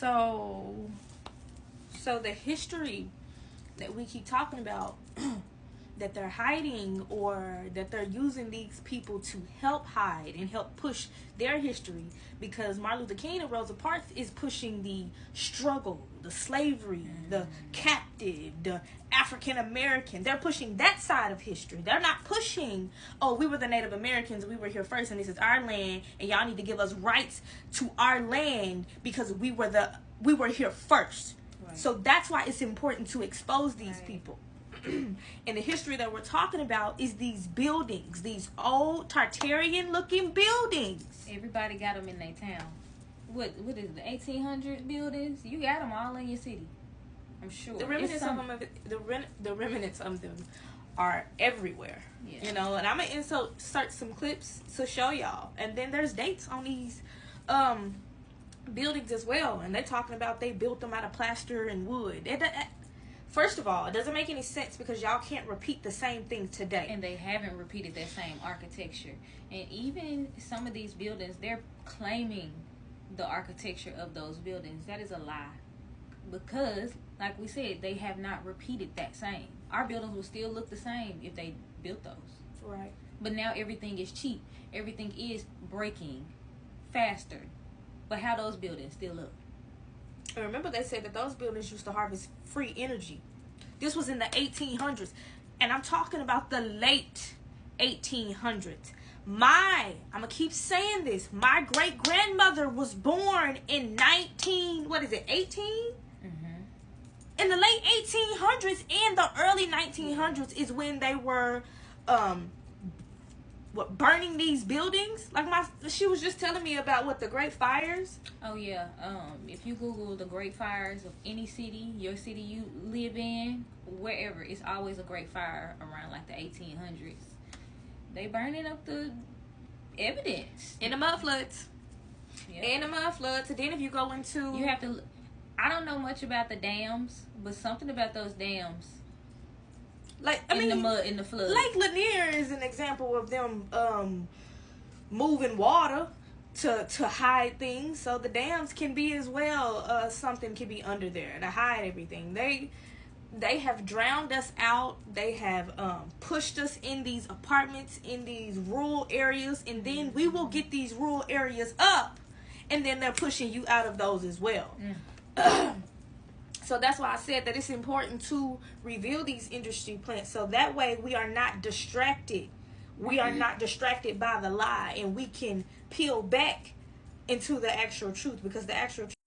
So, so the history that we keep talking about that they're hiding, or that they're using these people to help hide and help push their history, because Martin Luther King and Rosa Parks is pushing the struggle, the slavery, the captive, the African American. They're pushing that side of history. They're not pushing, oh, we were the Native Americans, we were here first, and this is our land, and y'all need to give us rights to our land because we were here first. Right. So that's why it's important to expose these people. And the history that we're talking about is these buildings, these old Tartarian looking buildings. Everybody got them in their town. What is it, the 1800 buildings? You got them all in your city, I'm sure. The remnants of them are everywhere. Yeah. You know, and I'm gonna insert some clips to show y'all, and then there's dates on these buildings as well, and they're talking about they built them out of plaster and wood. First of all, it doesn't make any sense because y'all can't repeat the same thing today. And they haven't repeated that same architecture. And even some of these buildings, they're claiming the architecture of those buildings. That is a lie. Because, like we said, they have not repeated that same. Our buildings will still look the same if they built those. Right. But now everything is cheap. Everything is breaking faster. But how those buildings still look? And remember, they said that those buildings used to harvest free energy. This was in the 1800s. And I'm talking about the late 1800s. I'm going to keep saying this. My great-grandmother was born in 18? Mm-hmm. In the late 1800s and the early 1900s is when they were burning these buildings. Like she was just telling me about the Great Fires. Oh yeah. If you Google the Great Fires of any city, your city you live in, wherever, it's always a great fire around like the 1800s. They burning up the evidence in the mud floods. Yep. In the mud floods. And then if you go into, you have to. I don't know much about the dams, but something about those dams. The mud, in the flood. Lake Lanier is an example of them moving water to hide things. So the dams can be as well. Something can be under there to hide everything. They have drowned us out. They have pushed us in these apartments in these rural areas, and then we will get these rural areas up, and then they're pushing you out of those as well. So that's why I said that it's important to reveal these industry plants, so that way we are not distracted. We are not distracted by the lie, and we can peel back into the actual truth, because the actual truth